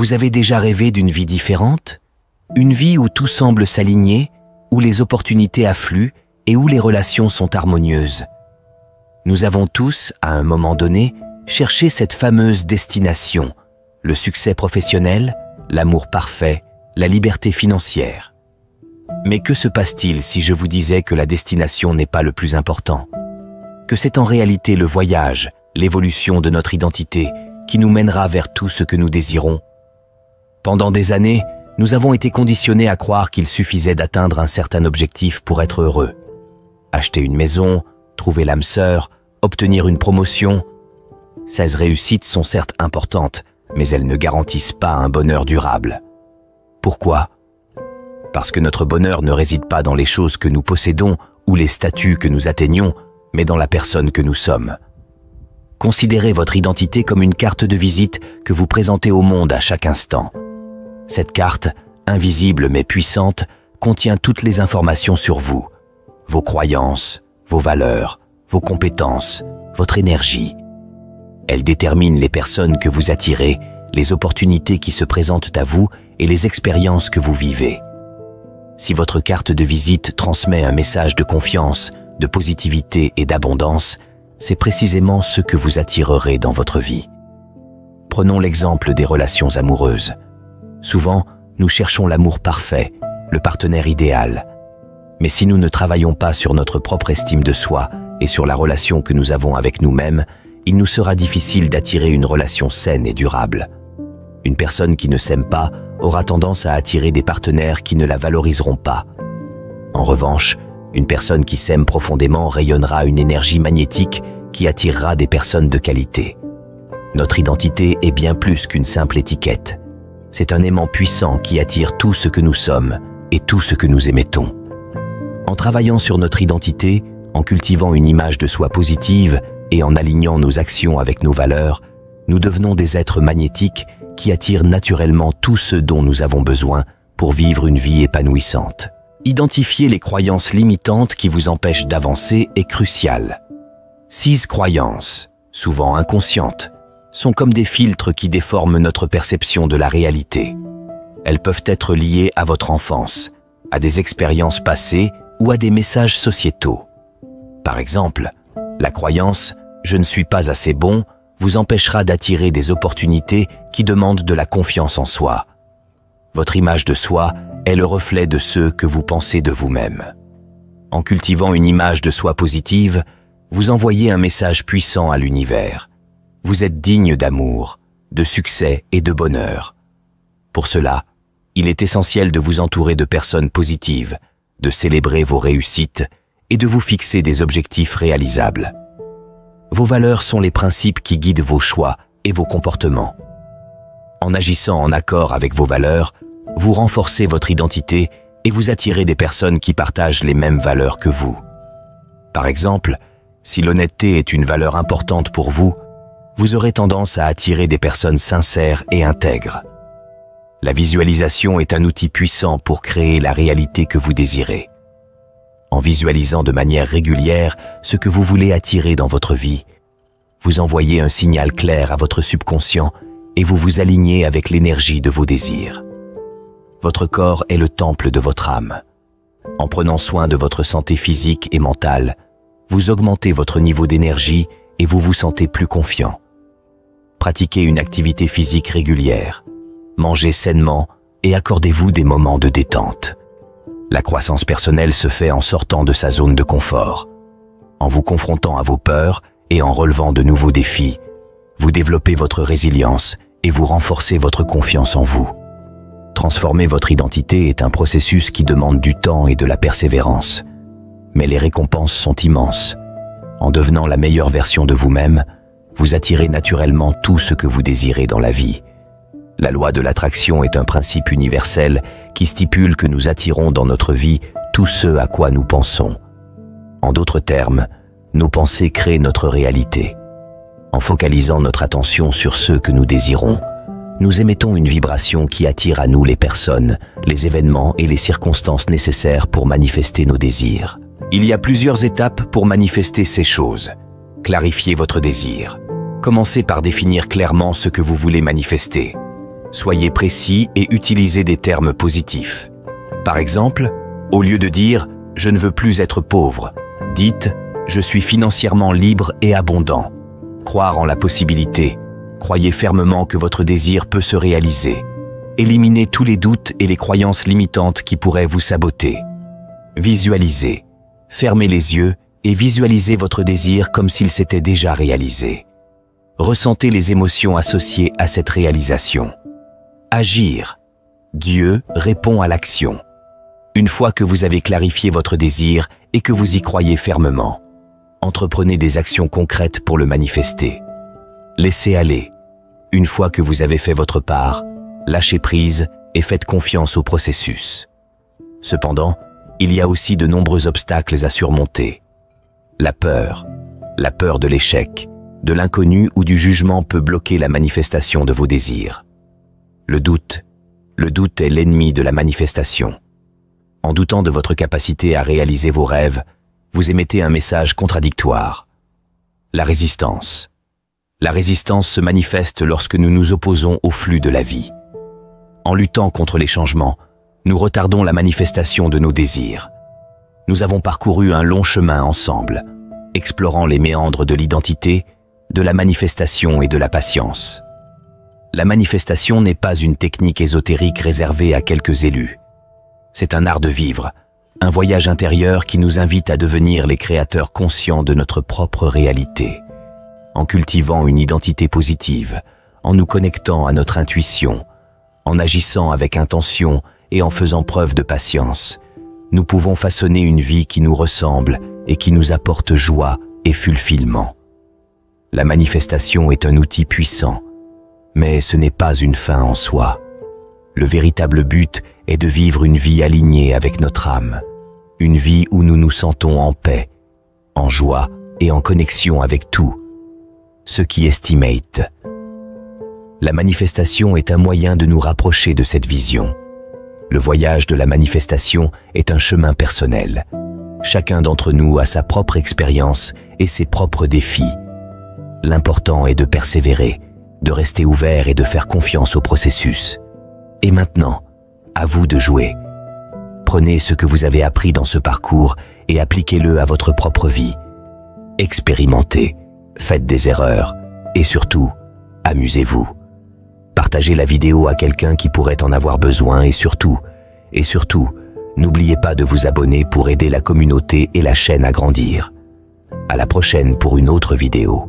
Vous avez déjà rêvé d'une vie différente? Une vie où tout semble s'aligner, où les opportunités affluent et où les relations sont harmonieuses. Nous avons tous, à un moment donné, cherché cette fameuse destination, le succès professionnel, l'amour parfait, la liberté financière. Mais que se passe-t-il si je vous disais que la destination n'est pas le plus important? Que c'est en réalité le voyage, l'évolution de notre identité, qui nous mènera vers tout ce que nous désirons? Pendant des années, nous avons été conditionnés à croire qu'il suffisait d'atteindre un certain objectif pour être heureux. Acheter une maison, trouver l'âme sœur, obtenir une promotion. Ces réussites sont certes importantes, mais elles ne garantissent pas un bonheur durable. Pourquoi? Parce que notre bonheur ne réside pas dans les choses que nous possédons ou les statuts que nous atteignons, mais dans la personne que nous sommes. Considérez votre identité comme une carte de visite que vous présentez au monde à chaque instant. Cette carte, invisible mais puissante, contient toutes les informations sur vous, vos croyances, vos valeurs, vos compétences, votre énergie. Elle détermine les personnes que vous attirez, les opportunités qui se présentent à vous et les expériences que vous vivez. Si votre carte de visite transmet un message de confiance, de positivité et d'abondance, c'est précisément ce que vous attirerez dans votre vie. Prenons l'exemple des relations amoureuses. Souvent, nous cherchons l'amour parfait, le partenaire idéal. Mais si nous ne travaillons pas sur notre propre estime de soi et sur la relation que nous avons avec nous-mêmes, il nous sera difficile d'attirer une relation saine et durable. Une personne qui ne s'aime pas aura tendance à attirer des partenaires qui ne la valoriseront pas. En revanche, une personne qui s'aime profondément rayonnera une énergie magnétique qui attirera des personnes de qualité. Notre identité est bien plus qu'une simple étiquette. C'est un aimant puissant qui attire tout ce que nous sommes et tout ce que nous émettons. En travaillant sur notre identité, en cultivant une image de soi positive et en alignant nos actions avec nos valeurs, nous devenons des êtres magnétiques qui attirent naturellement tout ce dont nous avons besoin pour vivre une vie épanouissante. Identifier les croyances limitantes qui vous empêchent d'avancer est crucial. 6 croyances, souvent inconscientes, sont comme des filtres qui déforment notre perception de la réalité. Elles peuvent être liées à votre enfance, à des expériences passées ou à des messages sociétaux. Par exemple, la croyance « je ne suis pas assez bon » vous empêchera d'attirer des opportunités qui demandent de la confiance en soi. Votre image de soi est le reflet de ce que vous pensez de vous-même. En cultivant une image de soi positive, vous envoyez un message puissant à l'univers. Vous êtes digne d'amour, de succès et de bonheur. Pour cela, il est essentiel de vous entourer de personnes positives, de célébrer vos réussites et de vous fixer des objectifs réalisables. Vos valeurs sont les principes qui guident vos choix et vos comportements. En agissant en accord avec vos valeurs, vous renforcez votre identité et vous attirez des personnes qui partagent les mêmes valeurs que vous. Par exemple, si l'honnêteté est une valeur importante pour vous, vous aurez tendance à attirer des personnes sincères et intègres. La visualisation est un outil puissant pour créer la réalité que vous désirez. En visualisant de manière régulière ce que vous voulez attirer dans votre vie, vous envoyez un signal clair à votre subconscient et vous vous alignez avec l'énergie de vos désirs. Votre corps est le temple de votre âme. En prenant soin de votre santé physique et mentale, vous augmentez votre niveau d'énergie et vous vous sentez plus confiant. Pratiquez une activité physique régulière, mangez sainement et accordez-vous des moments de détente. La croissance personnelle se fait en sortant de sa zone de confort. En vous confrontant à vos peurs et en relevant de nouveaux défis, vous développez votre résilience et vous renforcez votre confiance en vous. Transformer votre identité est un processus qui demande du temps et de la persévérance. Mais les récompenses sont immenses. En devenant la meilleure version de vous-même, vous attirez naturellement tout ce que vous désirez dans la vie. La loi de l'attraction est un principe universel qui stipule que nous attirons dans notre vie tout ce à quoi nous pensons. En d'autres termes, nos pensées créent notre réalité. En focalisant notre attention sur ce que nous désirons, nous émettons une vibration qui attire à nous les personnes, les événements et les circonstances nécessaires pour manifester nos désirs. Il y a plusieurs étapes pour manifester ces choses. Clarifiez votre désir. Commencez par définir clairement ce que vous voulez manifester. Soyez précis et utilisez des termes positifs. Par exemple, au lieu de dire « je ne veux plus être pauvre », dites « je suis financièrement libre et abondant ». Croire en la possibilité. Croyez fermement que votre désir peut se réaliser. Éliminez tous les doutes et les croyances limitantes qui pourraient vous saboter. Visualisez. Fermez les yeux et visualisez votre désir comme s'il s'était déjà réalisé. Ressentez les émotions associées à cette réalisation. Agir. Dieu répond à l'action. Une fois que vous avez clarifié votre désir et que vous y croyez fermement, entreprenez des actions concrètes pour le manifester. Laissez aller. Une fois que vous avez fait votre part, lâchez prise et faites confiance au processus. Cependant, il y a aussi de nombreux obstacles à surmonter. La peur de l'échec, de l'inconnu ou du jugement peut bloquer la manifestation de vos désirs. Le doute est l'ennemi de la manifestation. En doutant de votre capacité à réaliser vos rêves, vous émettez un message contradictoire. La résistance se manifeste lorsque nous nous opposons au flux de la vie. En luttant contre les changements, nous retardons la manifestation de nos désirs. Nous avons parcouru un long chemin ensemble, explorant les méandres de l'identité, de la manifestation et de la patience. La manifestation n'est pas une technique ésotérique réservée à quelques élus. C'est un art de vivre, un voyage intérieur qui nous invite à devenir les créateurs conscients de notre propre réalité. En cultivant une identité positive, en nous connectant à notre intuition, en agissant avec intention et en faisant preuve de patience, nous pouvons façonner une vie qui nous ressemble et qui nous apporte joie et fulfillement. La manifestation est un outil puissant, mais ce n'est pas une fin en soi. Le véritable but est de vivre une vie alignée avec notre âme, une vie où nous nous sentons en paix, en joie et en connexion avec tout, ce qui estimate. La manifestation est un moyen de nous rapprocher de cette vision. Le voyage de la manifestation est un chemin personnel. Chacun d'entre nous a sa propre expérience et ses propres défis. L'important est de persévérer, de rester ouvert et de faire confiance au processus. Et maintenant, à vous de jouer. Prenez ce que vous avez appris dans ce parcours et appliquez-le à votre propre vie. Expérimentez, faites des erreurs et surtout, amusez-vous. Partagez la vidéo à quelqu'un qui pourrait en avoir besoin et surtout, n'oubliez pas de vous abonner pour aider la communauté et la chaîne à grandir. À la prochaine pour une autre vidéo.